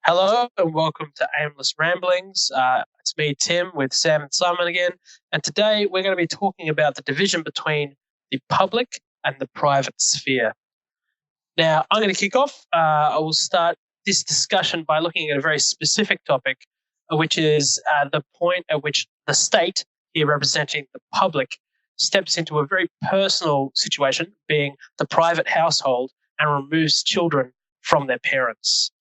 Hello and welcome to Aimless Ramblings. It's me, Tim, with Sam and Simon again. And today we're going to be talking about the division between the public and the private sphere. Now, I'm going to kick off. I will start this discussion by looking at a very specific topic, which is the point at which the state, here representing the public, steps into a very personal situation, being the private household, and removes children from their parents.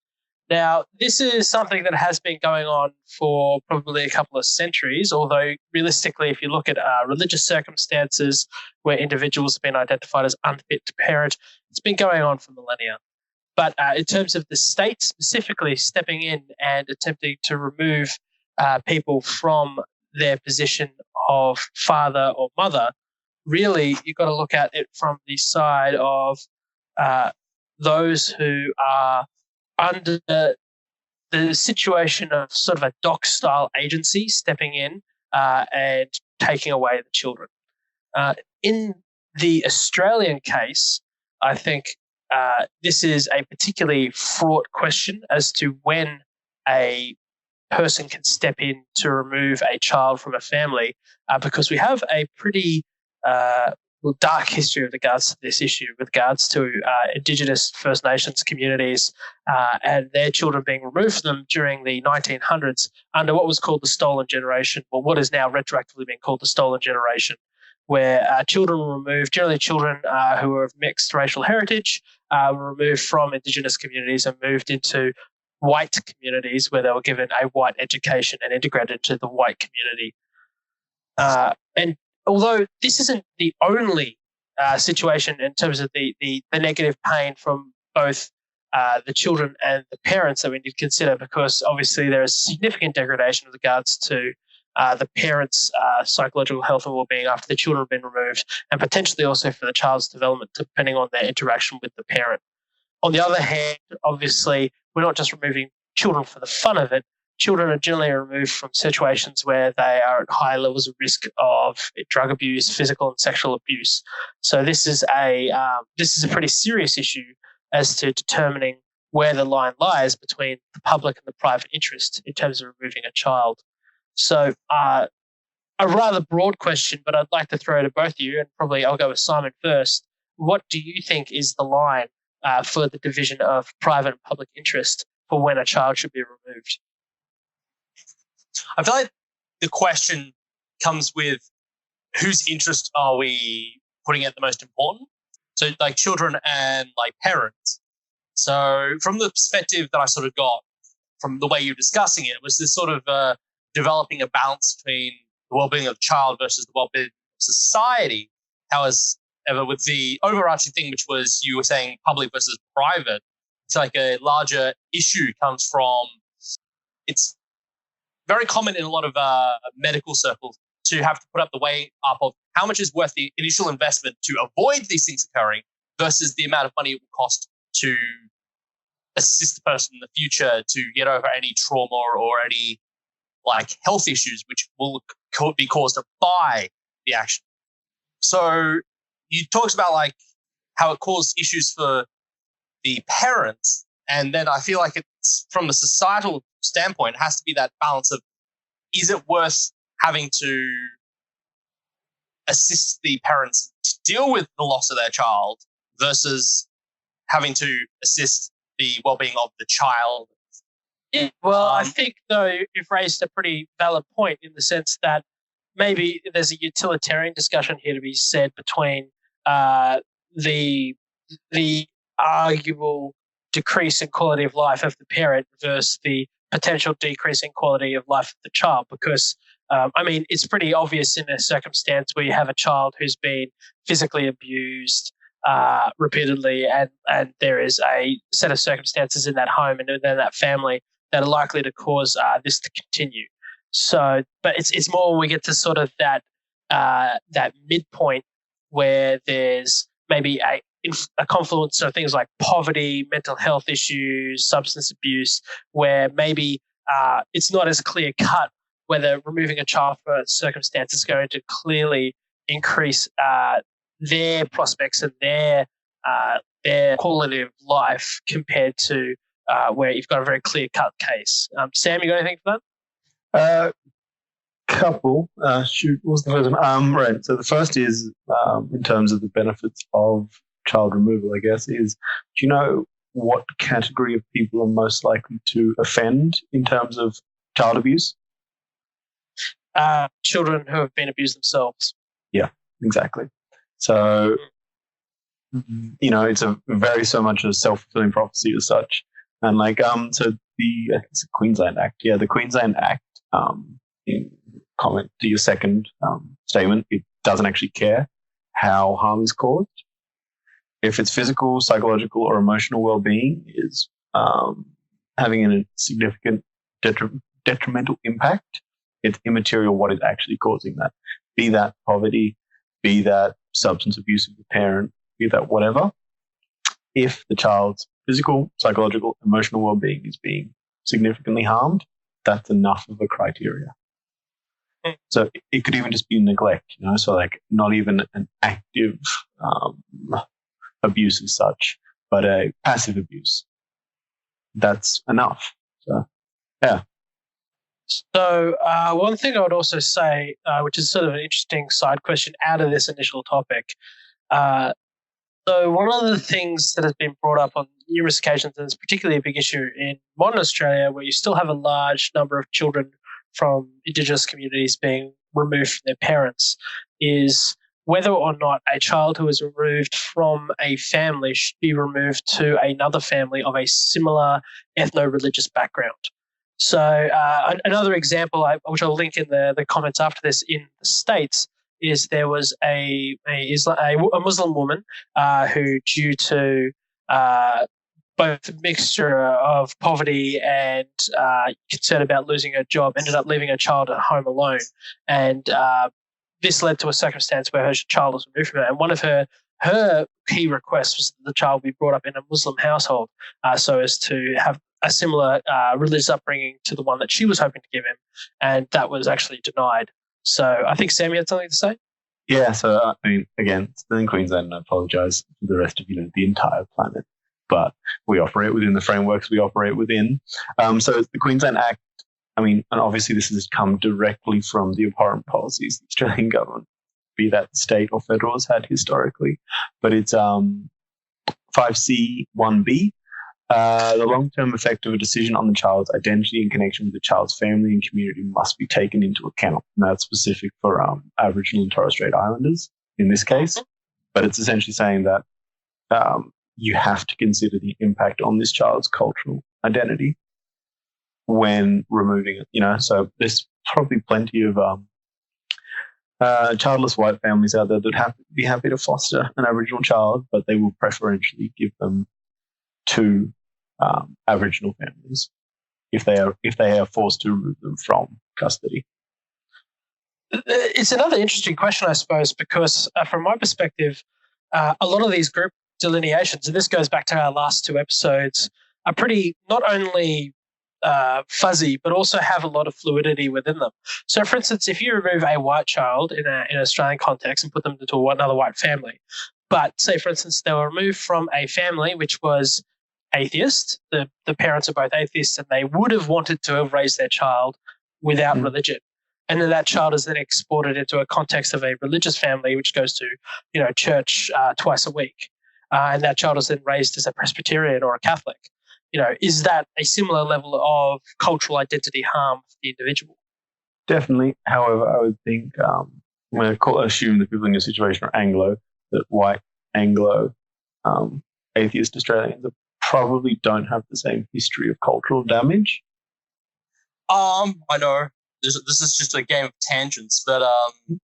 Now, this is something that has been going on for probably a couple of centuries, although realistically, if you look at religious circumstances where individuals have been identified as unfit to parent, it's been going on for millennia. But in terms of the state specifically stepping in and attempting to remove people from their position of father or mother, really, you've got to look at it from the side of those who are under the situation of sort of a doc-style agency stepping in and taking away the children. In the Australian case, I think this is a particularly fraught question as to when a person can step in to remove a child from a family, because we have a pretty dark history with regards to this issue, with regards to Indigenous First Nations communities and their children being removed from them during the 1900s under what was called the Stolen Generation, or what is now retroactively being called the Stolen Generation, where children were removed, generally children who were of mixed racial heritage, were removed from Indigenous communities and moved into white communities where they were given a white education and integrated into the white community. And although this isn't the only situation in terms of the negative pain from both the children and the parents that we need to consider, because obviously there is significant degradation with regards to the parents' psychological health and well-being after the children have been removed, and potentially also for the child's development, depending on their interaction with the parent. On the other hand, obviously, we're not just removing children for the fun of it. Children are generally removed from situations where they are at high levels of risk of drug abuse, physical and sexual abuse. So this is a pretty serious issue as to determining where the line lies between the public and the private interest in terms of removing a child. So a rather broad question, but I'd like to throw it to both of you, and probably I'll go with Simon first. What do you think is the line for the division of private and public interest for when a child should be removed? I feel like the question comes with whose interest are we putting at the most important? So like children and like parents. So from the perspective that I sort of got from the way you're discussing it, was this sort of developing a balance between the well-being of the child versus the well-being of society. However, with the overarching thing, which was you were saying public versus private, it's like a larger issue comes from, it's very common in a lot of medical circles to have to put up the weight up of how much is worth the initial investment to avoid these things occurring versus the amount of money it will cost to assist the person in the future to get over any trauma or any like health issues which will be caused by the action. So you talked about like how it caused issues for the parents, and then I feel like it's from the societal standpoint, it has to be that balance of, is it worth having to assist the parents to deal with the loss of their child versus having to assist the well-being of the child? Yeah, well, I think, though, you've raised a pretty valid point in the sense that maybe there's a utilitarian discussion here to be said between the arguable decrease in quality of life of the parent versus the potential decrease in quality of life of the child. Because, it's pretty obvious in a circumstance where you have a child who's been physically abused repeatedly, and there is a set of circumstances in that home and in that family that are likely to cause this to continue. So, but it's more when we get to sort of that midpoint where there's maybe a confluence of things like poverty, mental health issues, substance abuse, where maybe it's not as clear cut whether removing a child for a circumstance is going to clearly increase their prospects and their quality of life compared to where you've got a very clear-cut case. Sam, you got anything for that? Couple. Shoot, what was the first one? Right. So the first is, in terms of the benefits of child removal, I guess, is, do you know what category of people are most likely to offend in terms of child abuse? Children who have been abused themselves. Yeah, exactly. So, it's a very so much a self-fulfilling prophecy as such. And I think it's the Queensland Act. Yeah, the Queensland Act, in comment to your second statement, it doesn't actually care how harm is caused. If it's physical, psychological, or emotional well-being is having a significant detrimental impact, it's immaterial what is actually causing that. Be that poverty, be that substance abuse of the parent, be that whatever. If the child's physical, psychological, emotional well-being is being significantly harmed, that's enough of a criteria. So it could even just be neglect, so like not even an active abuse as such, but a passive abuse. That's enough. So, yeah. So one thing I would also say, which is sort of an interesting side question out of this initial topic, so one of the things that has been brought up on numerous occasions, and it's particularly a big issue in modern Australia, where you still have a large number of children from Indigenous communities being removed from their parents, is whether or not a child who is removed from a family should be removed to another family of a similar ethno-religious background. So another example, which I'll link in the comments after this, in the States, is there was a Muslim woman who, due to both a mixture of poverty and concern about losing her job, ended up leaving her child at home alone. And this led to a circumstance where her child was removed from her. And one of her key requests was that the child be brought up in a Muslim household so as to have a similar religious upbringing to the one that she was hoping to give him. And that was actually denied. So I think Sam, you had something to say? Yeah, so I mean, again, still in Queensland, and I apologise to the rest of the entire planet, but we operate within the frameworks we operate within. So the Queensland Act, and obviously this has come directly from the abhorrent policies the Australian government, be that state or federal, has had historically. But it's 5C1B. The long-term effect of a decision on the child's identity in connection with the child's family and community must be taken into account. And that's specific for Aboriginal and Torres Strait Islanders in this case. But it's essentially saying that you have to consider the impact on this child's cultural identity when removing it. So there's probably plenty of childless white families out there that be happy to foster an Aboriginal child, but they will preferentially give them to Aboriginal families if they are forced to remove them from custody. It's another interesting question, I suppose, because from my perspective, a lot of these group delineations, and this goes back to our last two episodes, are pretty not only fuzzy, but also have a lot of fluidity within them. So, for instance, if you remove a white child in an Australian context and put them into another white family, but say, for instance, they were removed from a family which was atheist, the parents are both atheists, and they would have wanted to have raised their child without religion. And then that child is then exported into a context of a religious family, which goes to, church twice a week. And that child is then raised as a Presbyterian or a Catholic. Is that a similar level of cultural identity harm for the individual? Definitely. However, I would think, I'm going to assume that people in your situation are Anglo, that white Anglo atheist Australians probably don't have the same history of cultural damage. I know this is just a game of tangents, but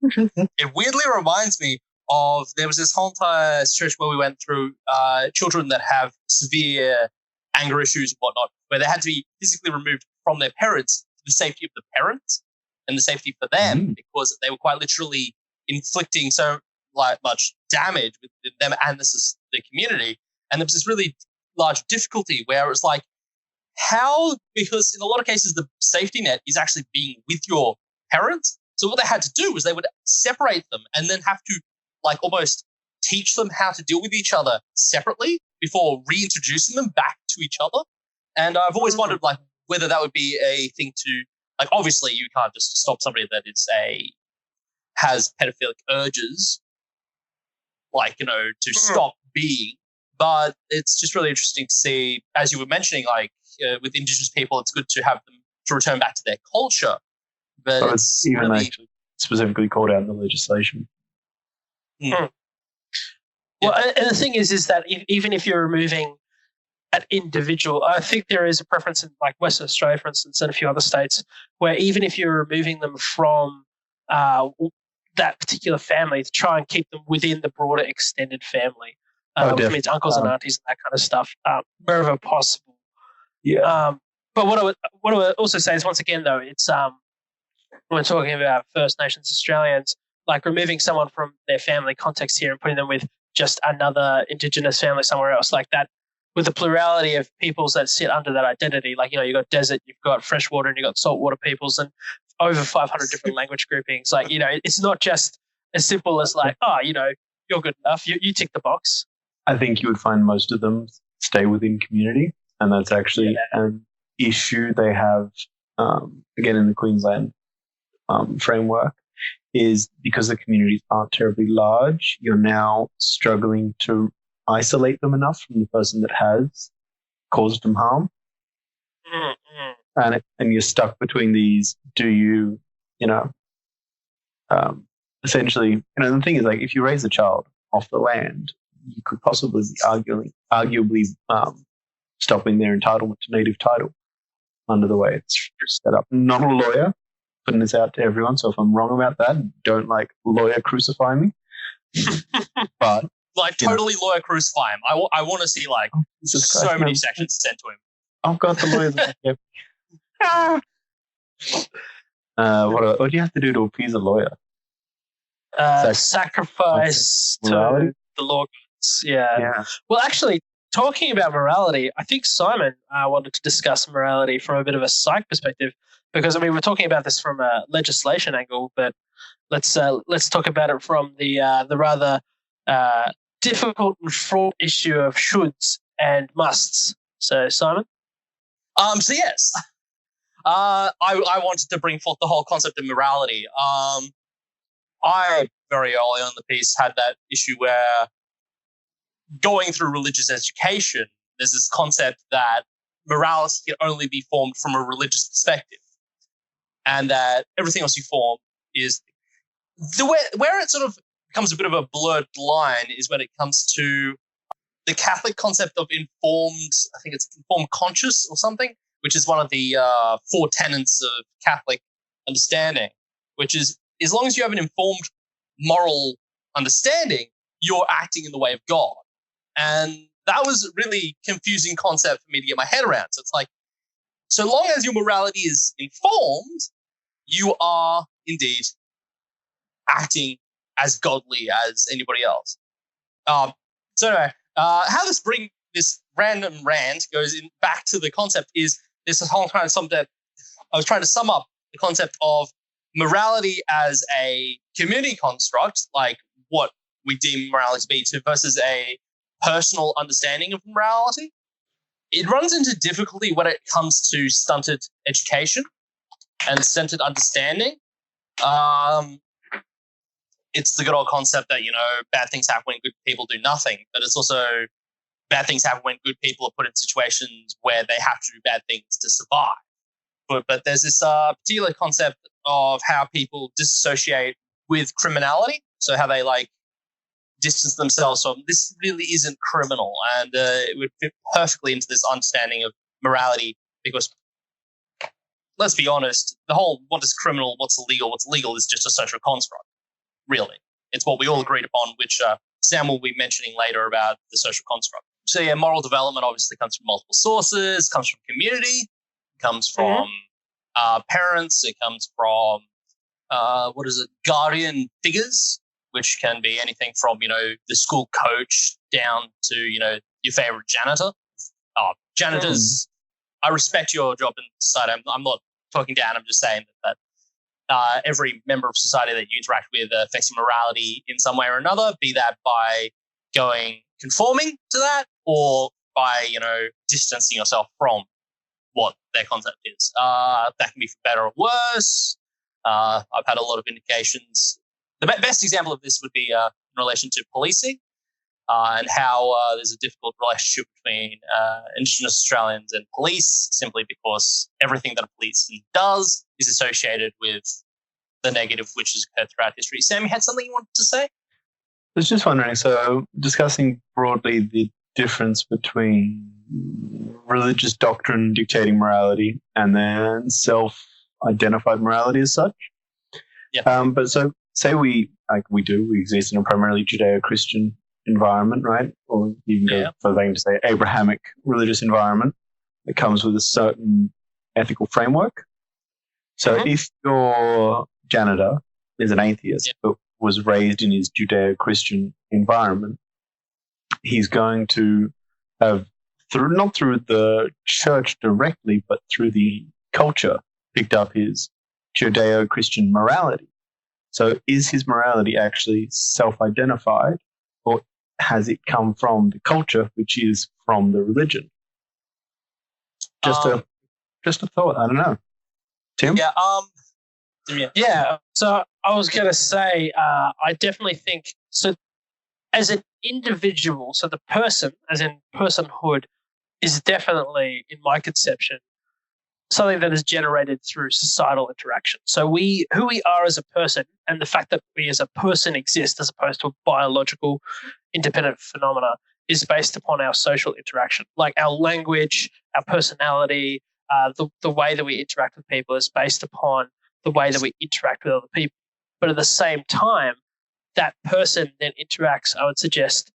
it weirdly reminds me of, there was this whole entire stretch where we went through children that have severe anger issues and whatnot, where they had to be physically removed from their parents for the safety of the parents and the safety for them, because they were quite literally inflicting so much damage with them and the community. And there was this really large difficulty where it was like, how, because in a lot of cases the safety net is actually being with your parents. So what they had to do was they would separate them and then have to almost teach them how to deal with each other separately before reintroducing them back to each other. And I've always wondered, like, whether that would be a thing to, like, obviously you can't just stop somebody that has pedophilic urges, like, to stop being. But it's just really interesting to see, as you were mentioning, like, with Indigenous people, it's good to have them to return back to their culture. But it's even really, actually specifically called out in the legislation. Well, and the thing is that even if you're removing an individual, I think there is a preference in like Western Australia, for instance, and a few other states, where even if you're removing them from that particular family, to try and keep them within the broader extended family, which means uncles and aunties and that kind of stuff, wherever possible. Yeah. But what I would also say is, once again, though, it's when we're talking about First Nations Australians, like removing someone from their family context here and putting them with just another Indigenous family somewhere else, like that, with the plurality of peoples that sit under that identity. Like, you've got desert, you've got freshwater, and you've got saltwater peoples, and over 500 different language groupings. Like, it's not just as simple as like, you're good enough, you tick the box. I think you would find most of them stay within community, and that's actually an issue they have, again, in the Queensland framework, is because the communities aren't terribly large, you're now struggling to isolate them enough from the person that has caused them harm. And you're stuck between these, do you, essentially, the thing is, like, if you raise a child off the land, you could possibly be arguably stopping their entitlement to native title under the way it's set up. I'm not a lawyer, putting this out to everyone, so if I'm wrong about that, don't lawyer crucify me. But totally lawyer crucify him. I want to see so many sections sent to him. I've got the lawyers. What do you have to do to appease a lawyer? Sacrifice to the law gods. Yeah. Well, actually, talking about morality, I think Simon wanted to discuss morality from a bit of a psych perspective, because we're talking about this from a legislation angle, but let's talk about it from the rather difficult and fraught issue of shoulds and musts. So, Simon. So yes, I wanted to bring forth the whole concept of morality. I very early on in the piece had that issue where, going through religious education, there's this concept that morality can only be formed from a religious perspective, and that everything else you form is where it sort of becomes a bit of a blurred line is when it comes to the Catholic concept of informed, I think it's informed conscious or something, which is one of the 4 tenets of Catholic understanding, which is, as long as you have an informed moral understanding, you're acting in the way of God. And that was a really confusing concept for me to get my head around. So it's like, so long as your morality is informed, you are indeed acting as godly as anybody else. So anyway, how this random rant goes back to the concept is this whole kind of something that I was trying to sum up the concept of morality as a community construct, like what we deem morality to be, versus a personal understanding of morality. It runs into difficulty when it comes to stunted education and stunted understanding. It's the good old concept that, bad things happen when good people do nothing, but it's also bad things happen when good people are put in situations where they have to do bad things to survive. But there's this particular concept of how people disassociate with criminality, so how they distance themselves from, this really isn't criminal, and it would fit perfectly into this understanding of morality, because let's be honest, the whole what is criminal, what's legal is just a social construct, really. It's what we all agreed upon, which Sam will be mentioning later about the social construct. So yeah, moral development obviously comes from multiple sources, comes from community, comes from parents, it comes from guardian figures, which can be anything from, the school coach down to, your favorite janitor. Janitors, I respect your job in society. I'm not talking down, I'm just saying that every member of society that you interact with affects your morality in some way or another, be that by conforming to that, or by, distancing yourself from what their concept is. That can be for better or worse. I've had a lot of indications. The best example of this would be in relation to policing and how there's a difficult relationship between Indigenous Australians and police, simply because everything that a policeman does is associated with the negative which has occurred throughout history. Sam, you had something you wanted to say? I was just wondering, so discussing broadly the difference between religious doctrine dictating morality and then self-identified morality as such. Yeah. But so say we exist in a primarily Judeo-Christian environment, right? Or you can go further to say Abrahamic religious environment that comes with a certain ethical framework. So if your janitor is an atheist but was raised in his Judeo-Christian environment, he's going to have, not through the church directly, but through the culture, picked up his Judeo-Christian morality. So is his morality actually self-identified, or has it come from the culture, which is from the religion? Just a thought. I don't know. Tim? Yeah. So I was going to say, I definitely think so. As an individual, so the person, as in personhood, is definitely, in my conception, something that is generated through societal interaction. So who we are as a person, and the fact that we as a person exist as opposed to a biological independent phenomena, is based upon our social interaction. Like our language, our personality, the way that we interact with people is based upon the way that we interact with other people. But at the same time, that person then interacts, I would suggest,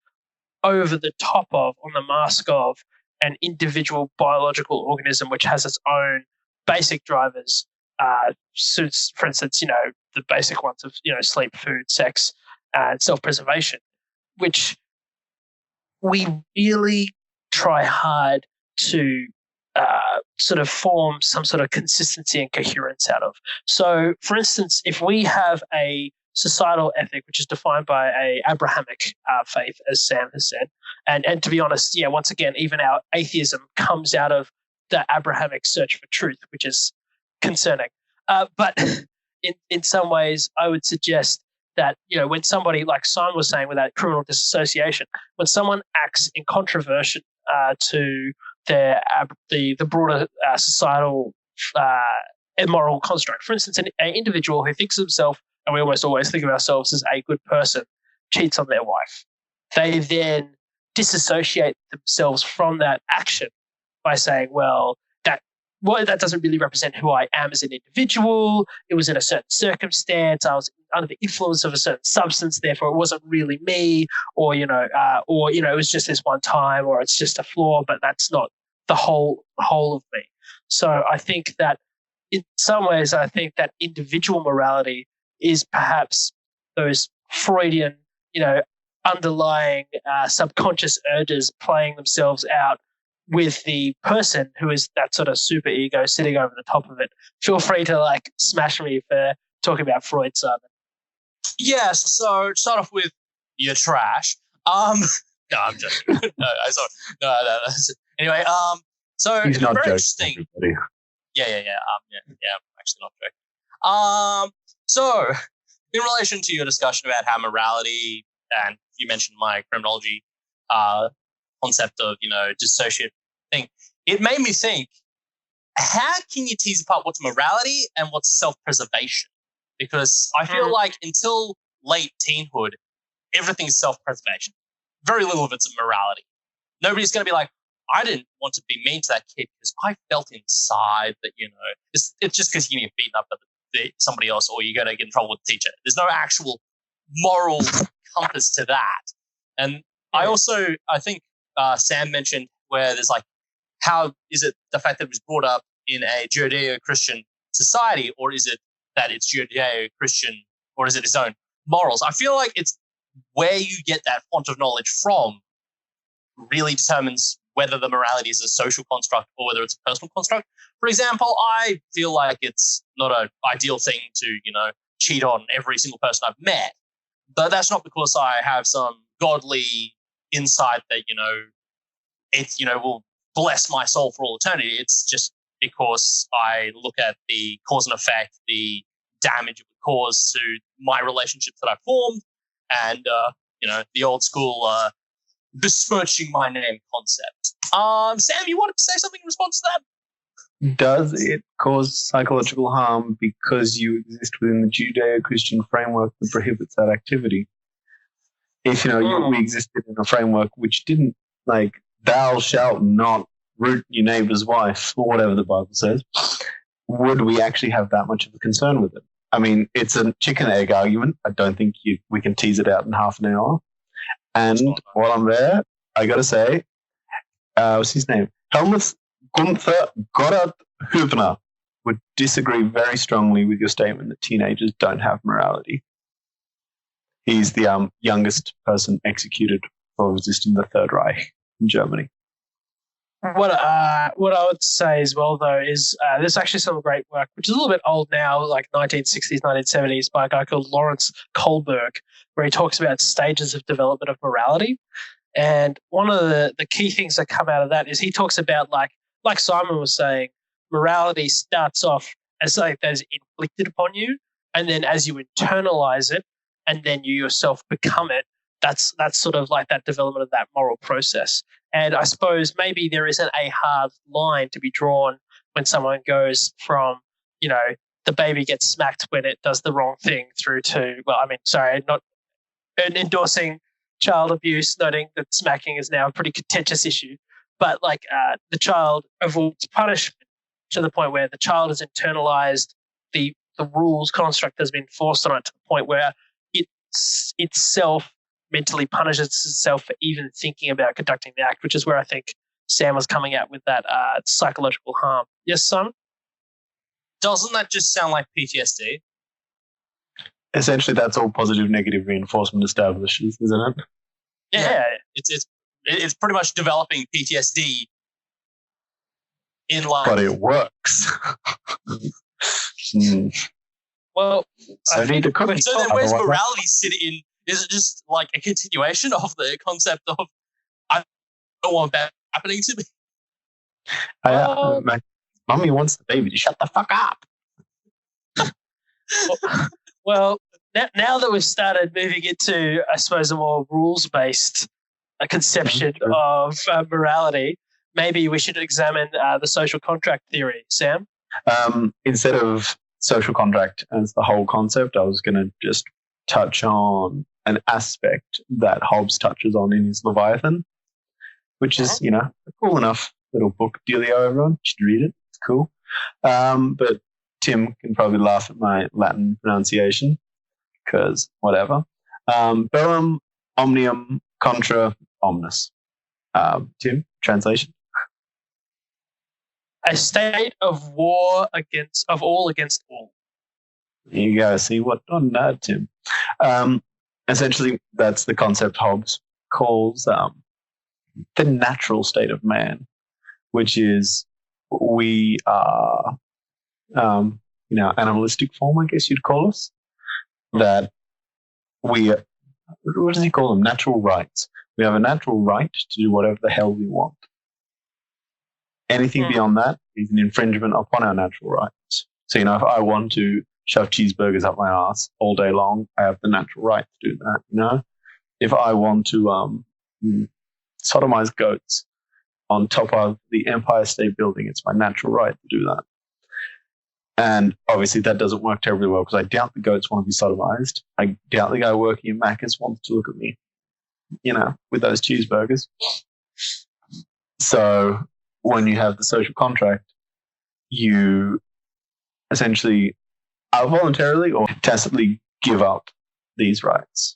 over the top of, on the mask of, an individual biological organism which has its own basic drivers. Suits, for instance, the basic ones of sleep, food, sex, and self-preservation, which we really try hard to sort of form some sort of consistency and coherence out of. So, for instance, if we have a societal ethic which is defined by a Abrahamic faith, as Sam has said, and to be honest, once again, even our atheism comes out of the Abrahamic search for truth, which is concerning. But in some ways, I would suggest that when somebody, like Simon was saying, with that criminal disassociation, when someone acts in controversy to the broader societal immoral construct. For instance, an individual who thinks of himself, and we almost always think of ourselves as a good person, cheats on their wife. They then disassociate themselves from that action by saying, that doesn't really represent who I am as an individual. It was in a certain circumstance. I was under the influence of a certain substance, therefore it wasn't really me, or it was just this one time, or it's just a flaw, but that's not the whole of me. So I think that in some ways, I think that individual morality is perhaps those Freudian, underlying subconscious urges playing themselves out with the person who is that sort of super ego sitting over the top of it. Feel free to smash me for talking about Freud, Simon. Yes. So start off with your trash. No, I'm joking. No. Anyway, so he's not very joking, interesting. everybody. Yeah. I'm actually not joking. So in relation to your discussion about how morality, and you mentioned my criminology concept of, dissociative thing, it made me think, how can you tease apart what's morality and what's self-preservation? Because I feel like until late teenhood, everything's self-preservation. Very little of it's morality. Nobody's going to be like, I didn't want to be mean to that kid because I felt inside that, it's just because you get beaten up by somebody else, or you're going to get in trouble with the teacher. There's no actual moral compass to that. And I think Sam mentioned where there's how is it the fact that it was brought up in a Judeo-Christian society, or is it that it's Judeo-Christian, or is it its own morals? I feel like it's where you get that font of knowledge from really determines whether the morality is a social construct or whether it's a personal construct. For example, I feel like it's not an ideal thing to, cheat on every single person I've met. But that's not because I have some godly insight that, it will bless my soul for all eternity. It's just because I look at the cause and effect, the damage it would cause to my relationships that I formed, and the old school besmirching my name concept. Sam, you wanted to say something in response to that? Does it cause psychological harm because you exist within the Judeo-Christian framework that prohibits that activity? If we existed in a framework which didn't, like, thou shalt not root your neighbor's wife, or whatever the Bible says, would we actually have that much of a concern with it? I mean, it's a chicken egg argument. I don't think we can tease it out in half an hour. And while I'm there, I got to say, what's his name? Helmuth Gunther Goddard Hübner would disagree very strongly with your statement that teenagers don't have morality. He's the youngest person executed for resisting the Third Reich in Germany. What I would say as well, though, is there's actually some great work, which is a little bit old now, like 1960s, 1970s, by a guy called Lawrence Kohlberg, where he talks about stages of development of morality. And one of the key things that come out of that is he talks about, like Simon was saying, morality starts off as something that is inflicted upon you, and then as you internalize it, and then you yourself become it, that's sort of like that development of that moral process. And I suppose maybe there isn't a hard line to be drawn when someone goes from, the baby gets smacked when it does the wrong thing through to, not endorsing child abuse, noting that smacking is now a pretty contentious issue, but the child avoids punishment to the point where the child has internalized the rules construct has been forced on it to the point where it itself mentally punishes itself for even thinking about conducting the act, which is where I think Sam was coming at with that psychological harm. Yes, Simon? Doesn't that just sound like PTSD? Essentially, that's all positive negative reinforcement establishes, isn't it? Yeah. It's pretty much developing PTSD in life. But it works. Well, so I need to cook. So then where's morality sit in? Is it just like a continuation of the concept of I don't want that happening to me? My mummy wants the baby to shut the fuck up. Well, now that we've started moving into, I suppose, a more rules-based conception of morality, maybe we should examine the social contract theory, Sam. Instead of social contract as the whole concept, I was going to just touch on an aspect that Hobbes touches on in his Leviathan, which is, a cool enough little book. Dealio, everyone. You should read it. It's cool. But Tim can probably laugh at my Latin pronunciation because whatever. Bellum omnium contra omnes. Tim, translation? A state of war against all. You go. See what? Oh, no, Tim. Essentially, that's the concept Hobbes calls the natural state of man, which is we are, animalistic form, I guess you'd call us. That we, what does he call them? Natural rights. We have a natural right to do whatever the hell we want. Anything beyond that is an infringement upon our natural rights. So, if I want to shove cheeseburgers up my ass all day long, I have the natural right to do that, If I want to sodomize goats on top of the Empire State Building, it's my natural right to do that. And obviously that doesn't work terribly well because I doubt the goats want to be sodomized. I doubt the guy working in Macca's wants to look at me, with those cheeseburgers. So when you have the social contract, you essentially voluntarily or tacitly give up these rights.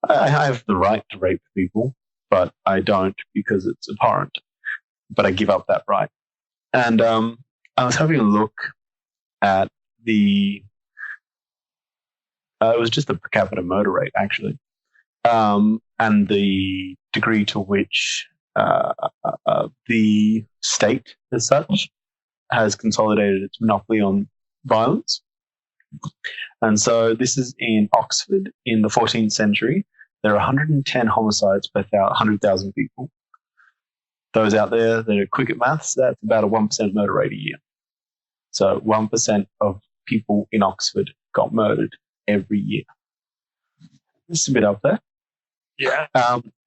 I have the right to rape people, but I don't because it's abhorrent. But I give up that right. And I was having a look at it was just the per capita murder rate, actually, and the degree to which the state, as such, has consolidated its monopoly on violence. And so this is in Oxford in the 14th century. There are 110 homicides per 100,000 people. those out there that are quick at maths, that's about a 1% murder rate a year. So 1% of people in Oxford got murdered every year. It's a bit up there. Yeah.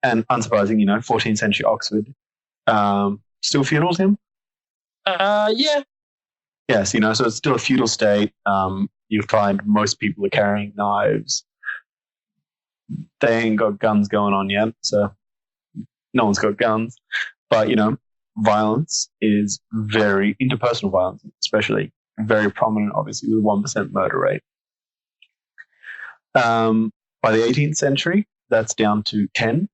And unsurprising, 14th century Oxford. Still feudal, Tim? Yeah. Yes, so it's still a feudal state. You find most people are carrying knives. They ain't got guns going on yet, so no one's got guns. But, violence is interpersonal violence, especially, very prominent, obviously, with a 1% murder rate. By the 18th century, that's down to 10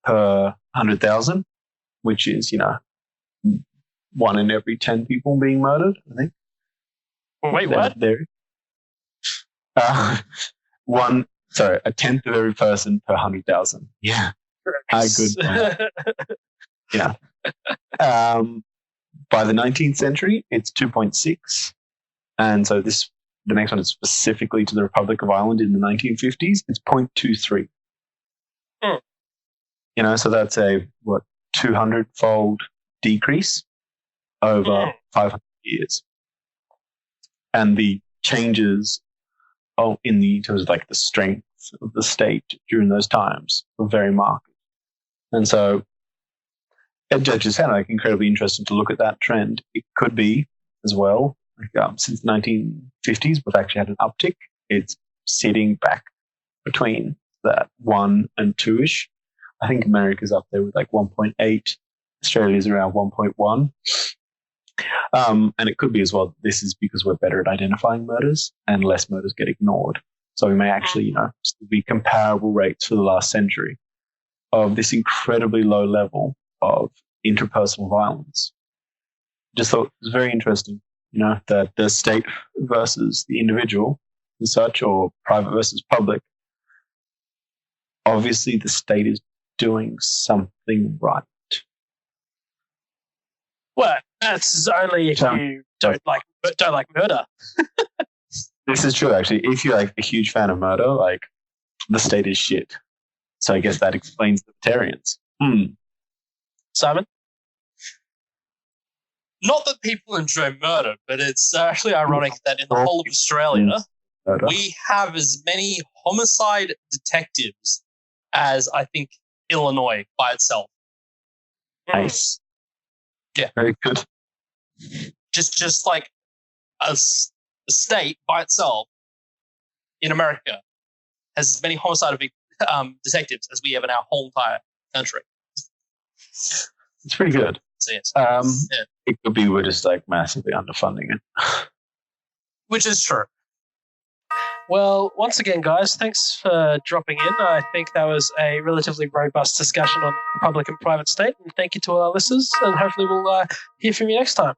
per 100,000, which is, 1 in every 10 people being murdered, I think. Wait, what? A tenth of every person per 100,000. Yeah. Good. Yeah. By the 19th century, it's 2.6. And so the next one is specifically to the Republic of Ireland in the 1950s. It's 0.23. So that's a 200-fold decrease over 500 years. And the changes in terms of like the strength of the state during those times were very marked. And so it just sounded like incredibly interesting to look at that trend. It could be as well, since the 1950s, we've actually had an uptick. It's sitting back between that 1 and 2-ish. I think America's up there with like 1.8. Australia's around 1.1. And it could be as well, this is because we're better at identifying murders and less murders get ignored. So we may actually, be comparable rates for the last century of this incredibly low level of interpersonal violence. Just thought it was very interesting, that the state versus the individual and such, or private versus public. Obviously, the state is doing something right. Well, that's only if you don't like murder. This is true, actually. If you're like a huge fan of murder, like the state is shit. So I guess that explains libertarians. Simon? Not that people enjoy murder, but it's actually ironic that in the whole of Australia, we have as many homicide detectives as, I think, Illinois by itself. Nice. Yeah. Very good. Just like a state by itself in America has as many homicide detectives as we have in our whole entire country. It's pretty good. So, yes. It could be we're just like massively underfunding it. Which is true. Well, once again, guys, thanks for dropping in. I think that was a relatively robust discussion on the public and private state. And thank you to all our listeners. And hopefully we'll hear from you next time.